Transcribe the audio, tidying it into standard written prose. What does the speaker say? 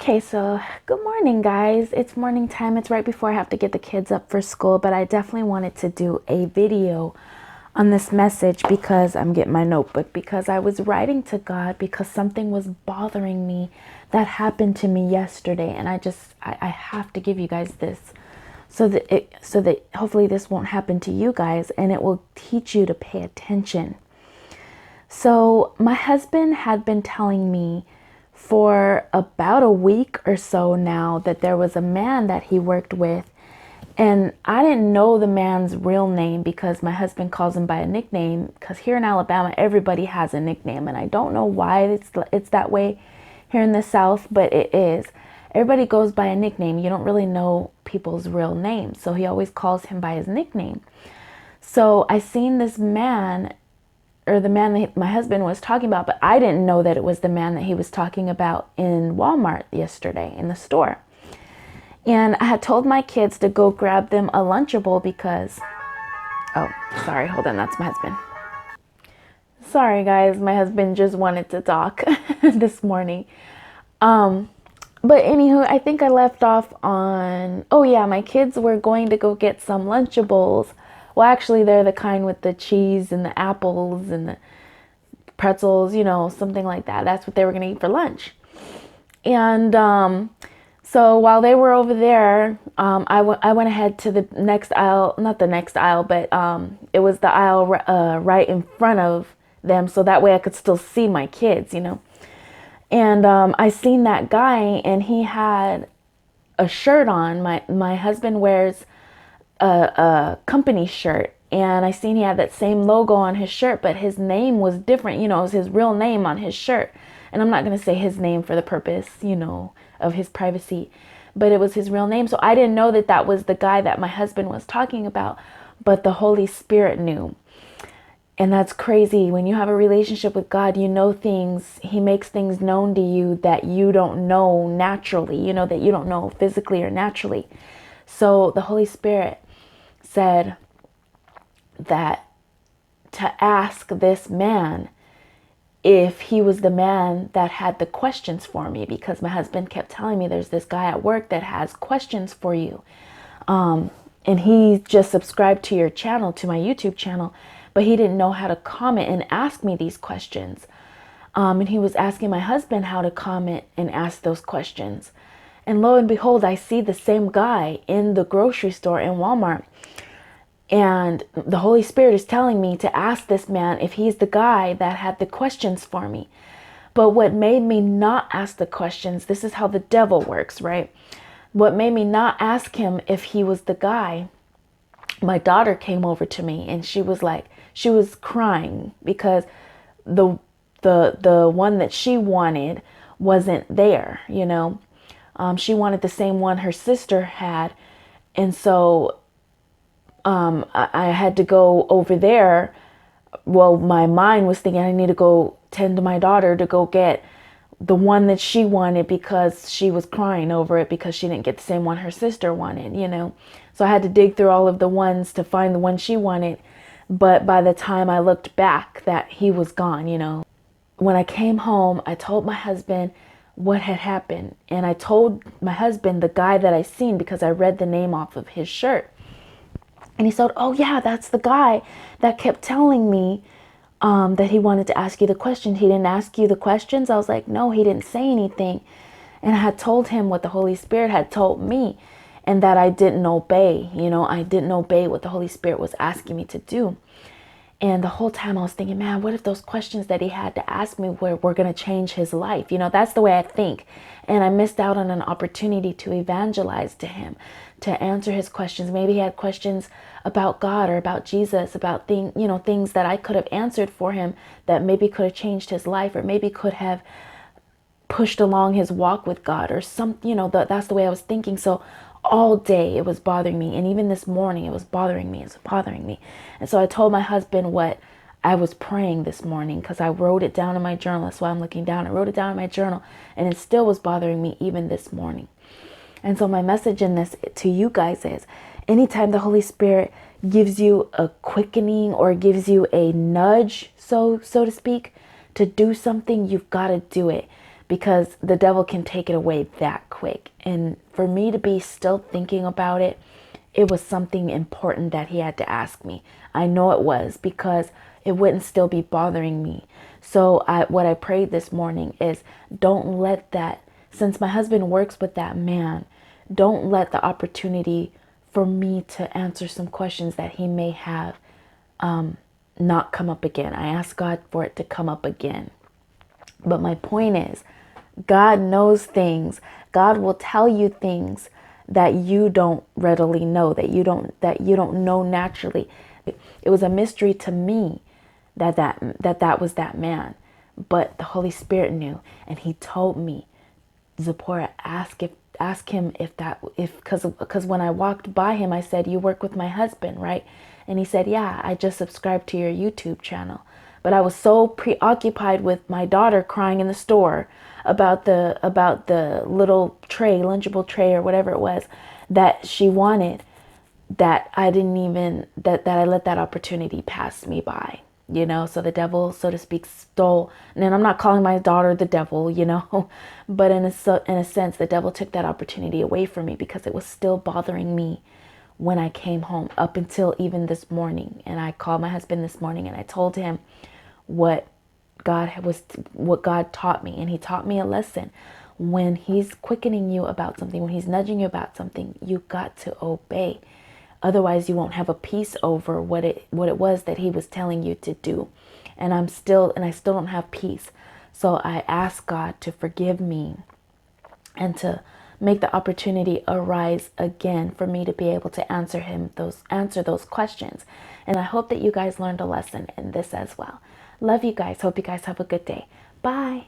Okay, so good morning, guys. It's morning time. It's right before I have to get the kids up for school, but I definitely wanted to do a video on this message because I'm getting my notebook because I was writing to God because something was bothering me that happened to me yesterday, and I have to give you guys this so that hopefully this won't happen to you guys and it will teach you to pay attention. So my husband had been telling me for about a week or so now that there was a man that he worked with, and I didn't know the man's real name because my husband calls him by a nickname, because here in Alabama everybody has a nickname, and I don't know why it's that way here in the South, but it is. Everybody goes by a nickname. You don't really know people's real names, so he always calls him by his nickname. So I seen this man, or the man that my husband was talking about, but I didn't know that it was the man that he was talking about in Walmart yesterday in the store. And I had told my kids to go grab them a Lunchable because, oh, sorry, hold on, that's my husband. Sorry, guys, my husband just wanted to talk this morning. But anywho, I think I left off on, oh yeah, my kids were going to go get some Lunchables. Well, actually, they're the kind with the cheese and the apples and the pretzels, something like that. That's what they were going to eat for lunch. And so while they were over there, I went ahead to the next aisle, not the next aisle, but it was the aisle right in front of them, so that way I could still see my kids, And I seen that guy, and he had a shirt on. My husband wears a company shirt, and I seen he had that same logo on his shirt, but his name was different. It was his real name on his shirt. And I'm not going to say his name for the purpose, of his privacy, but it was his real name. So I didn't know that that was the guy that my husband was talking about, but the Holy Spirit knew. And that's crazy. When you have a relationship with God, you know things. He makes things known to you that you don't know naturally, that you don't know physically or naturally. So the Holy Spirit said that to ask this man if he was the man that had the questions for me, because my husband kept telling me there's this guy at work that has questions for you. And he just subscribed to your channel, to my YouTube channel, but he didn't know how to comment and ask me these questions. And he was asking my husband how to comment and ask those questions. And lo and behold, I see the same guy in the grocery store in Walmart. And the Holy Spirit is telling me to ask this man if he's the guy that had the questions for me. But what made me not ask the questions, this is how the devil works, right? What made me not ask him if he was the guy, my daughter came over to me and she was crying because the one that she wanted wasn't there, She wanted the same one her sister had. And so I had to go over there. Well, my mind was thinking I need to go tend to my daughter to go get the one that she wanted because she was crying over it because she didn't get the same one her sister wanted, So I had to dig through all of the ones to find the one she wanted. But by the time I looked back, that he was gone, When I came home, I told my husband what had happened. And I told my husband the guy that I seen because I read the name off of his shirt. And he said, oh yeah, that's the guy that kept telling me that he wanted to ask you the question. He didn't ask you the questions. I was like, no, he didn't say anything. And I had told him what the Holy Spirit had told me and that I didn't obey. I didn't obey what the Holy Spirit was asking me to do. And the whole time I was thinking, man, what if those questions that he had to ask me were going to change his life? That's the way I think. And I missed out on an opportunity to evangelize to him, to answer his questions. Maybe he had questions about God or about Jesus, about things that I could have answered for him that maybe could have changed his life or maybe could have pushed along his walk with God or that's the way I was thinking. So all day it was bothering me. And even this morning it was bothering me. And so I told my husband what I was praying this morning because I wrote it down in my journal. That's why I'm looking down. I wrote it down in my journal and it still was bothering me even this morning. And so my message in this to you guys is anytime the Holy Spirit gives you a quickening or gives you a nudge, so to speak, to do something, you've got to do it. because the devil can take it away that quick. And for me to be still thinking about it, it was something important that he had to ask me. I know it was, because it wouldn't still be bothering me. So what I prayed this morning is, don't let that, since my husband works with that man, don't let the opportunity for me to answer some questions that he may have not come up again. I asked God for it to come up again. But my point is, God knows things. God will tell you things that you don't readily know, that you don't know naturally. It was a mystery to me that was that man, but the Holy Spirit knew, and He told me, Zipporah, ask him if because when I walked by him, I said, "You work with my husband, right?" And he said, "Yeah, I just subscribed to your YouTube channel." But I was so preoccupied with my daughter crying in the store about the little tray, lunchable tray or whatever it was that she wanted, that I didn't even that I let that opportunity pass me by. So the devil, so to speak, stole. And I'm not calling my daughter the devil, but in a sense, the devil took that opportunity away from me, because it was still bothering me when I came home up until even this morning. And I called my husband this morning and I told him what what God taught me. And He taught me a lesson. When He's quickening you about something, when He's nudging you about something, you got to obey. Otherwise, you won't have a peace over what it was that He was telling you to do. And I still don't have peace. So I ask God to forgive me and to make the opportunity arise again for me to be able to answer those questions. And I hope that you guys learned a lesson in this as well. Love you guys. Hope you guys have a good day. Bye.